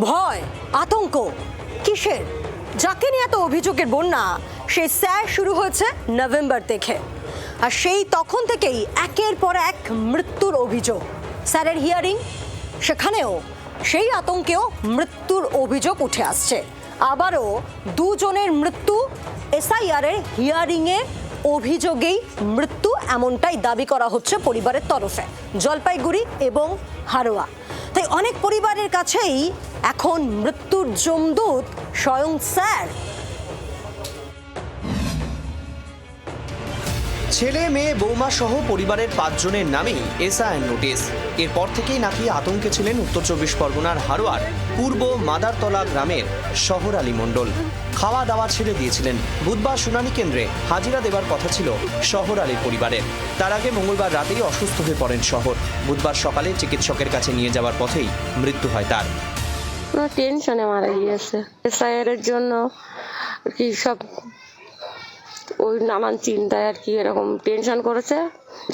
ভয়, আতঙ্ক কিসের? যাকে নিয়ে এত অভিযোগের বন্যা, সেই স্যার শুরু হয়েছে নভেম্বর থেকে, আর সেই তখন থেকেই একের পর এক মৃত্যুর অভিযোগ। স্যারের হিয়ারিং, সেখানেও সেই আতঙ্কেও মৃত্যুর অভিযোগ উঠে আসছে। আবারও দুজনের মৃত্যু এসআইআরের হিয়ারিংয়ে অভিযোগেই মৃত্যু, এমনটাই দাবি করা হচ্ছে পরিবারের তরফে, জলপাইগুড়ি এবং হারোয়া। তাই অনেক পরিবারের কাছেই এখন মৃত্যুর যমদূত স্বয়ং স্যার। ছেলে মেয়ে বৌমা সহ পরিবারের 5 জনের নামেই এসআইআর নোটিশ। এরপর থেকেই নাকি আতঙ্কে ছিলেন উত্তর 24 পরগনার হারোয়ার পূর্ব মাদারতলা গ্রামের শহর আলী মণ্ডল। খাওয়া দাওয়া ছেড়ে দিয়েছিলেন। বুধবার শুনানি কেন্দ্রে হাজিরা দেবার কথা ছিল শহর আলীর পরিবারের। তার আগে মঙ্গলবার রাতেই অসুস্থ হয়ে পড়েন শহর। বুধবার সকালে চিকিৎসকের কাছে নিয়ে যাওয়ার পথেই মৃত্যু হয় তার। টেনশনে মারা গিয়েছে। এসআইআর এর জন্য কি সব ওই নানান চিন্তায় আর কি এরকম টেনশন করেছে।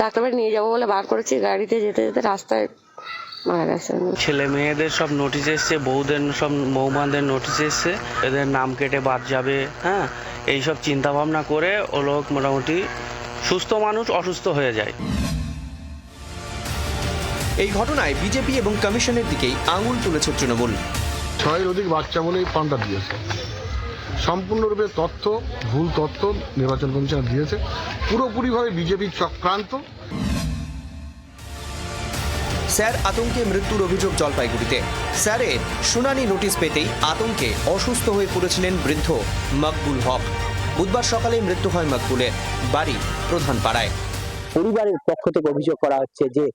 ডাক্তারবাড়ি নিয়ে যাবো বলে বার করেছি, গাড়িতে যেতে যেতে রাস্তায় মারা গেছে। ছেলে মেয়েদের সব নোটিশ এসছে, বউদের সব বৌমাদের নোটিশ এসছে, এদের নাম কেটে বাদ যাবে। হ্যাঁ, এইসব চিন্তা ভাবনা করে ও লোক মোটামুটি সুস্থ মানুষ অসুস্থ হয়ে যায়। এই ঘটনায় বিজেপি এবং কমিশনের দিকেই আঙুল তুলেছে তৃণমূল। 6-এর অধিক বাচ্চা বলেই পাল্টা দিয়েছে। সম্পূর্ণরূপে ভুল তথ্য নির্বাচন কমিশন দিয়েছে, পুরোপুরিভাবে বিজেপির চক্রান্ত। স্যার আতঙ্কে মৃত্যুর অভিযোগ জলপাইগুড়িতে। স্যারের শুনানি নোটিশ পেতেই আতঙ্কে অসুস্থ হয়ে পড়েছিলেন বৃদ্ধ মকবুল হক। বুধবার সকালে মৃত্যু হয় মকবুলের, বাড়ি প্রধান পাড়ায়। পরিবারের পক্ষ থেকে অভিযোগ করা হচ্ছে যে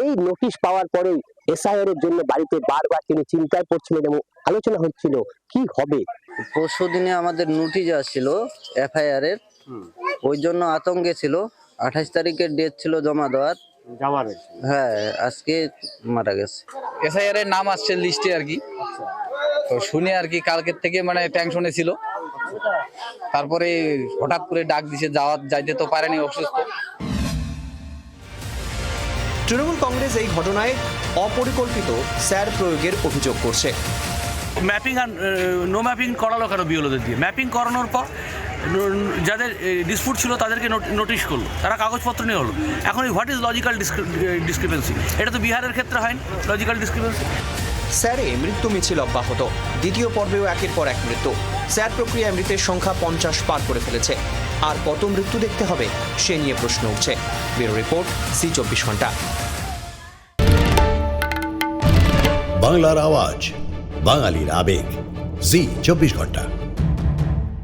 এই নোটিশ পাওয়ার পরেই এসআইআর এর জন্য বাড়িতে বারবার তিনি চিন্তায় পড়ছিলেন এবং আলোচনা হচ্ছিল কি হবে। পরশু দিনে আমাদের নোটিশ আসছিল এফআইআর এর, ওই জন্য আতঙ্কে ছিল। 28 তারিখের ডেট ছিল জমা দেওয়ার। হ্যাঁ, আজকে মারা গেছে। এসআইআর এর নাম আসছে লিস্টে আর কি। তো শুনে আর কি কালকের থেকে মানে টেনশনে ছিল। তারপরে হঠাৎ করে ডাক দিছে, যাইতে তো পারেনি, অসুস্থ। তৃণমূল কংগ্রেস এই ঘটনায় অপরিকল্পিত স্যার প্রয়োগের অভিযোগ করছে। ম্যাপিং আর নো ম্যাপিং করালো কেন বিএলওদের দিয়ে? ম্যাপিং করানোর পর যাদের ডিসপুট ছিল তাদেরকে নোটিশ করলো, তারা কাগজপত্র নিয়ে হলো। এখন এই হোয়াট ইজ লজিক্যাল ডিসক্রিপেন্সি? এটা তো বিহারের ক্ষেত্রে হয়নি লজিক্যাল ডিসক্রিপেন্সি। স্যারে মৃত্যু মিছিল অব্যাহত। দ্বিতীয় পর্বেও একের পর এক মৃত্যু। স্যার প্রক্রিয়ায় মৃতের সংখ্যা 50 পার করে ফেলেছে। আর কত মৃত্যু দেখতে হবে সে নিয়ে প্রশ্ন উঠছে। ব্যুরো রিপোর্ট, জি24 ঘন্টা। বাংলার আওয়াজ, বাঙালির আবেগ, জি24 ঘন্টা।